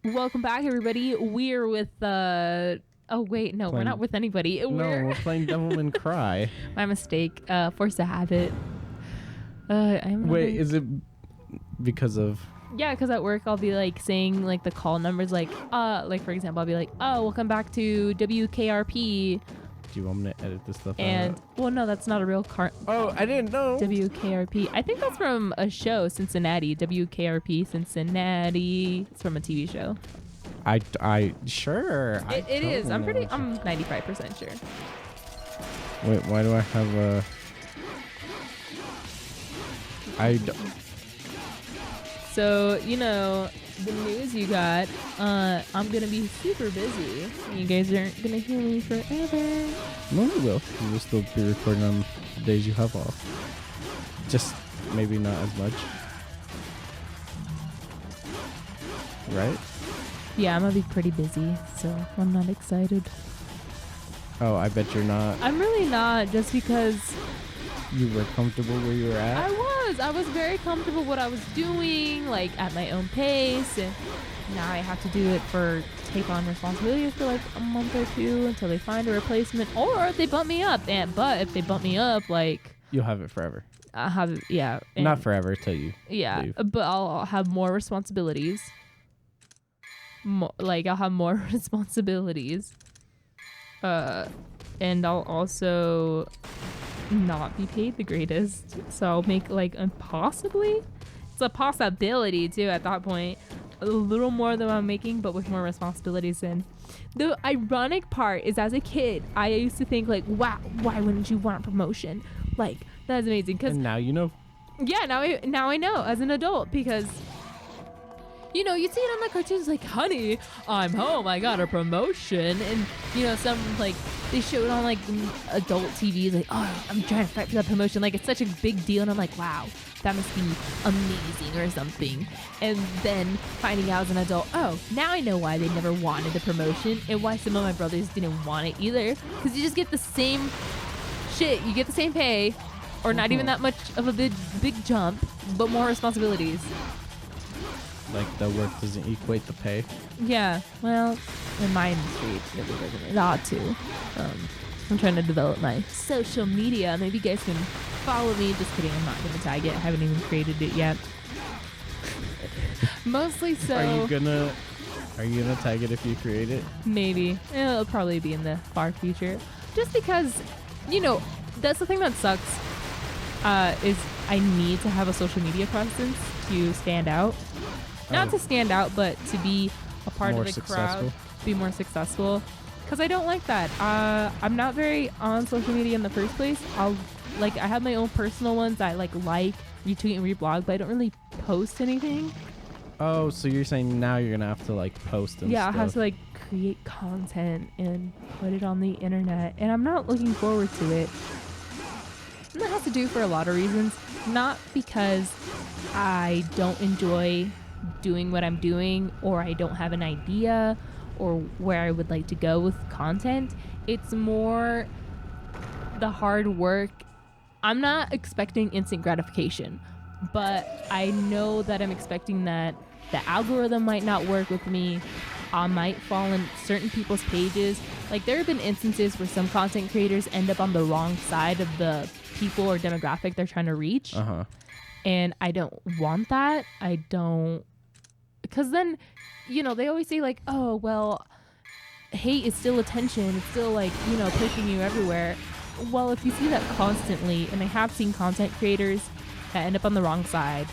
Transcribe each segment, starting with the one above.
Welcome back, everybody. We're with oh wait, no, we're not with anybody. We're playing Devilman Cry. My mistake. Force a habit. Wait, is it because of? Yeah, because at work I'll be like saying like the call numbers, like for example, I'll be like, oh, welcome back to WKRP. Do you want me to edit this stuff and, out? Well, no, that's not a real car. Oh, I didn't know. WKRP. I think that's from a show, Cincinnati. WKRP, Cincinnati. It's from a TV show. Sure. It is. I'm 95% sure. Wait, why do I have a? So, the news you got, I'm going to be super busy. You guys aren't going to hear me forever. No, we will. We'll still be recording on the days you have off. Just maybe not as much. Right? Yeah, I'm going to be pretty busy, so I'm not excited. Oh, I bet you're not. I'm really not, just because... You were comfortable where you were at? I was very comfortable what I was doing, like at my own pace, and now I have to take on responsibilities for like a month or two until they find a replacement, or if they bump me up. But if they bump me up, like, you'll have it forever. I'll have, yeah. Not forever till you leave. But I'll have more responsibilities. I'll have more responsibilities. And I'll also not be paid the greatest, so I'll make it's a possibility too at that point, a little more than I'm making, but with more responsibilities. And the ironic part is, as a kid, I used to think like, wow, why wouldn't you want promotion? Like, that's amazing. And now you know. Yeah, now I know as an adult, because you see it on the cartoons, like, honey, I'm home, I got a promotion. And, some, like, they show it on, like, adult TV, like, oh, I'm trying to fight for that promotion. Like, it's such a big deal. And I'm like, wow, that must be amazing or something. And then finding out as an adult, oh, now I know why they never wanted the promotion and why some of my brothers didn't want it either. Because you just get the same shit. You get the same pay, or not even that much of a big jump, but more responsibilities. Like, the work doesn't equate the pay. Yeah, well, in my industry, it ought to. I'm trying to develop my social media. Maybe you guys can follow me. Just kidding, I'm not going to tag it. I haven't even created it yet. Mostly so. Are you gonna tag it if you create it? Maybe. It'll probably be in the far future. Just because, that's the thing that sucks, is I need to have a social media presence to stand out. Not to stand out, but to be a part of the crowd, to be more successful. Because I don't like that. I'm not very on social media in the first place. I have my own personal ones I like, retweet, and reblog, but I don't really post anything. Oh, so you're saying now you're gonna have to like post and stuff. I have to create content and put it on the internet, and I'm not looking forward to it. And that has to do for a lot of reasons. Not because I don't enjoy doing what I'm doing, or I don't have an idea or where I would like to go with content. It's more the hard work. I'm not expecting instant gratification, but I know that I'm expecting that the algorithm might not work with me. I might fall in certain people's pages. Like, there have been instances where some content creators end up on the wrong side of the people or demographic they're trying to reach. And I don't want that. Because then, they always say like, oh, well, hate is still attention. It's still pushing you everywhere. Well, if you see that constantly, and I have seen content creators that end up on the wrong side,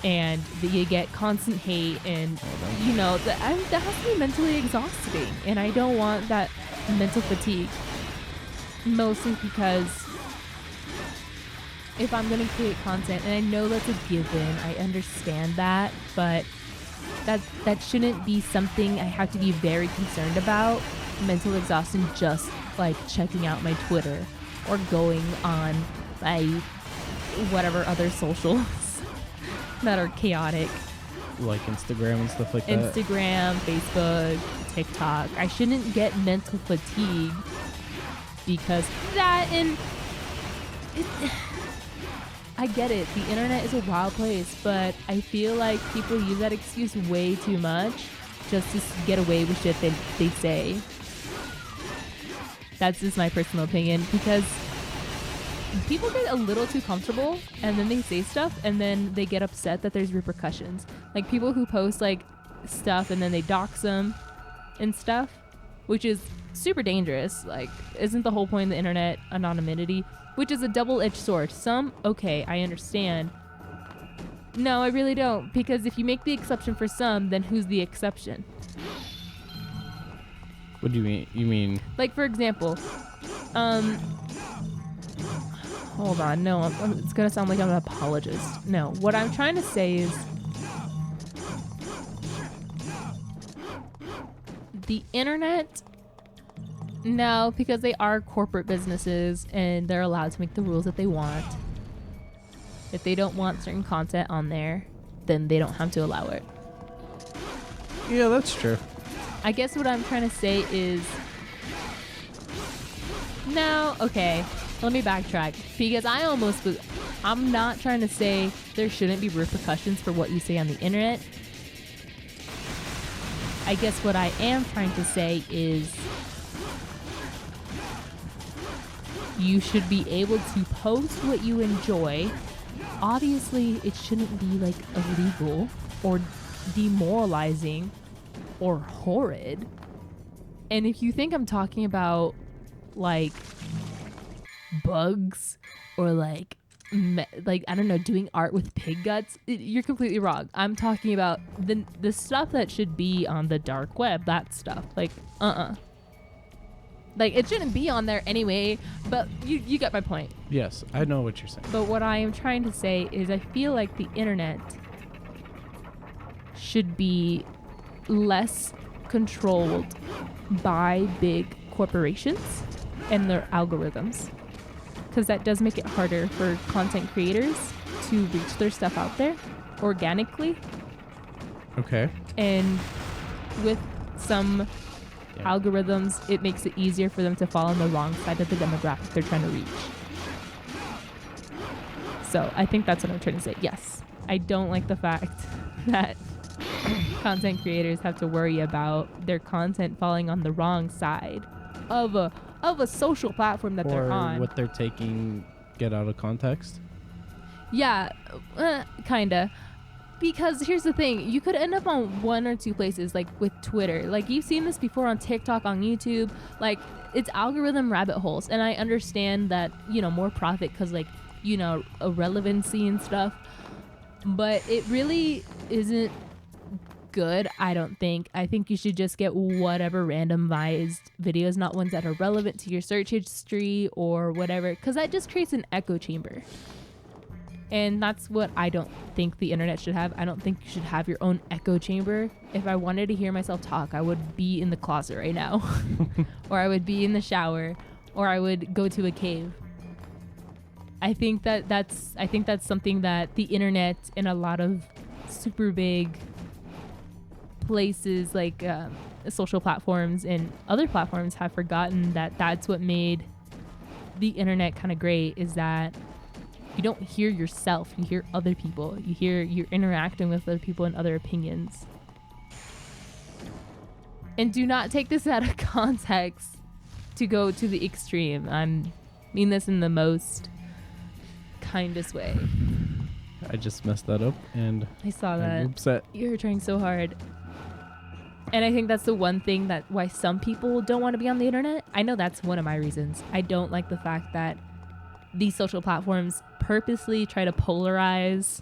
and you get constant hate, and, that has to be mentally exhausting. And I don't want that mental fatigue. Mostly because if I'm going to create content, and I know that's a given, I understand that, but that shouldn't be something I have to be very concerned about. Mental exhaustion, just like checking out my Twitter or going on my whatever other socials that are chaotic. Like Instagram and stuff like that? Instagram, Facebook, TikTok. I shouldn't get mental fatigue because that, and I get it. The internet is a wild place, but I feel like people use that excuse way too much just to get away with shit they say. That's just my personal opinion, because people get a little too comfortable and then they say stuff and then they get upset that there's repercussions. Like people who post like stuff and then they dox them and stuff, which is super dangerous. Like, isn't the whole point of the internet anonymity? Which is a double-edged sword. Some, okay, I understand. No, I really don't, because if you make the exception for some, then who's the exception? What do you mean? You mean Like, for example, hold on, no, it's gonna sound like I'm an apologist. No, what I'm trying to say is the internet, no, because they are corporate businesses and they're allowed to make the rules that they want. If they don't want certain content on there, then they don't have to allow it. Yeah, that's true. I guess what I'm trying to say is, no, okay, let me backtrack, because I'm not trying to say there shouldn't be repercussions for what you say on the internet. I guess what I am trying to say is you should be able to post what you enjoy. Obviously, it shouldn't be like illegal or demoralizing or horrid. And if you think I'm talking about like bugs or like I don't know, doing art with pig guts, you're completely wrong. I'm talking about the stuff that should be on the dark web, that stuff. Like like it shouldn't be on there anyway, but you get my point. Yes, I know what you're saying. But what I am trying to say is I feel like the internet should be less controlled by big corporations and their algorithms, because that does make it harder for content creators to reach their stuff out there organically. Okay. And with some algorithms, it makes it easier for them to fall on the wrong side of the demographic they're trying to reach. So I think that's what I'm trying to say. Yes, I don't like the fact that content creators have to worry about their content falling on the wrong side of a social platform that they're on. Or what they're taking get out of context. Yeah, kinda. Because here's the thing, you could end up on one or two places, like with Twitter. Like, you've seen this before on TikTok, on YouTube. Like, it's algorithm rabbit holes. And I understand that, you know, more profit because, like, you know, a relevancy and stuff. But it really isn't good, I don't think. I think you should just get whatever randomized videos, not ones that are relevant to your search history or whatever. Because that just creates an echo chamber. And that's what I don't think the internet should have. I don't think you should have your own echo chamber. If I wanted to hear myself talk, I would be in the closet right now. Or I would be in the shower. Or I would go to a cave. I think that's something that the internet and a lot of super big places like social platforms and other platforms have forgotten, that that's what made the internet kind of great, is that you don't hear yourself, you hear other people. You're interacting with other people and other opinions. And do not take this out of context to go to the extreme. I mean this in the most kindest way. I just messed that up and I saw that. I'm upset. You're trying so hard. And I think that's the one thing that why some people don't want to be on the internet. I know that's one of my reasons. I don't like the fact that these social platforms purposely try to polarize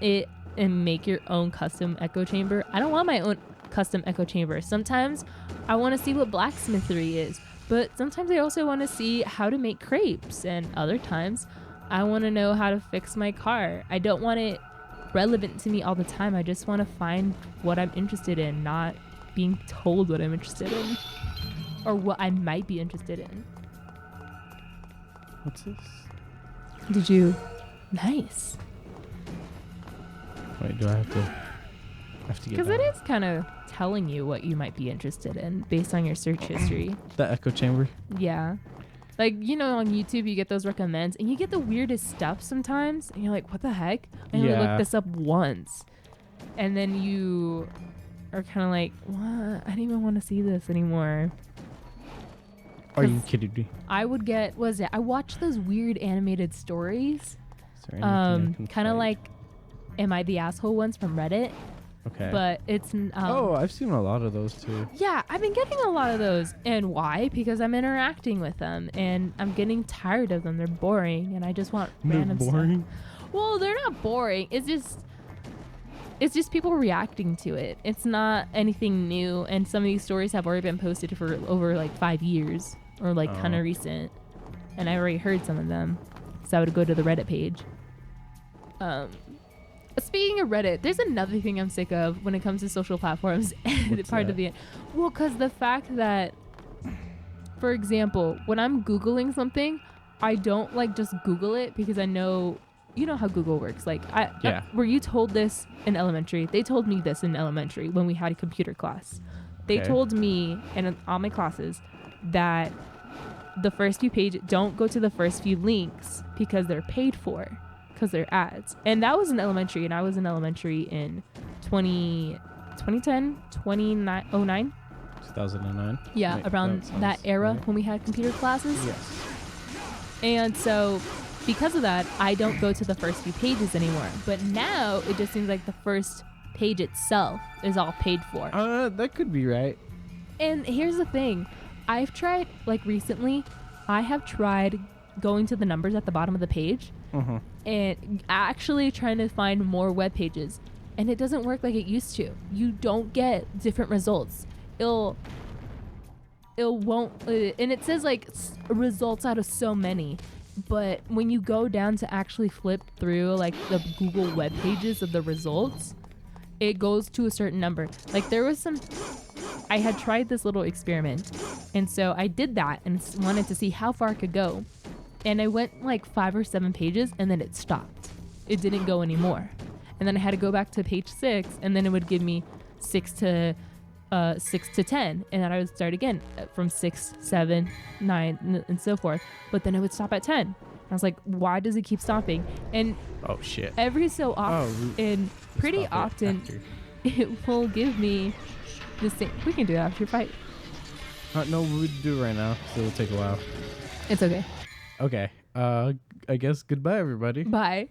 it and make your own custom echo chamber. I don't want my own custom echo chamber. Sometimes I want to see what blacksmithery is, but sometimes I also want to see how to make crepes, and other times I want to know how to fix my car. I don't want it relevant to me all the time. I just want to find what I'm interested in, not being told what I'm interested in or what I might be interested in. What's this? Did you? Nice. Wait, do I have to get Because it is kind of telling you what you might be interested in based on your search history. the echo chamber? Yeah. Like, you know, on YouTube, you get those recommends, and you get the weirdest stuff sometimes, and you're like, what the heck? I only Yeah. looked this up once. And then you are kind of like, what? I don't even want to see this anymore. Are you 'Cause kidding me? I would get, what is it? I watch those weird animated stories. Is there anything I can Kind of fight? like Am I the Asshole ones from Reddit. Okay. But it's oh, I've seen a lot of those too. yeah, I've been getting a lot of those. And why? Because I'm interacting with them and I'm getting tired of them. They're boring and I just want random boring. stuff. Well, they're not boring. It's just people reacting to it. It's not anything new, and some of these stories have already been posted for over like 5 years or like kind Oh. of recent. And I already heard some of them. So I would go to the Reddit page. Speaking of Reddit, there's another thing I'm sick of when it comes to social platforms. What's Part that? of the well, because the fact that, for example, when I'm Googling something, I don't like just Google it because I know, you know how Google works. Like, Yeah. were you told this in elementary? They told me this in elementary when we had a computer class. They Okay. told me in all my classes that the first few pages, don't go to the first few links because they're paid for, because they're ads. And that was in elementary, and I was in elementary in 2010, 2009. 2009. Yeah, Wait, around sounds that era right. when we had computer classes. Yes. And so because of that, I don't go to the first few pages anymore. But now it just seems like the first page itself is all paid for. That could be right. And here's the thing. I've tried, like recently, I have tried going to the numbers at the bottom of the page Mm-hmm. and actually trying to find more web pages. And it doesn't work like it used to. You don't get different results. It won't, and it says like results out of so many. But when you go down to actually flip through like the Google web pages of the results, it goes to a certain number. Like there was I had tried this little experiment. And so I did that and wanted to see how far I could go. And I went like 5 or 7 pages and then it stopped. It didn't go anymore. And then I had to go back to page 6 and then it would give me 6 to 10. And then I would start again from 6, 7, 9 and so forth. But then it would stop at 10. I was like, why does it keep stopping? And Oh shit. every so often, and pretty Stop it often, after. it will give me the same. We can do that after your fight. No, we would do it right now. So it'll take a while. It's okay. Okay. I guess goodbye, everybody. Bye.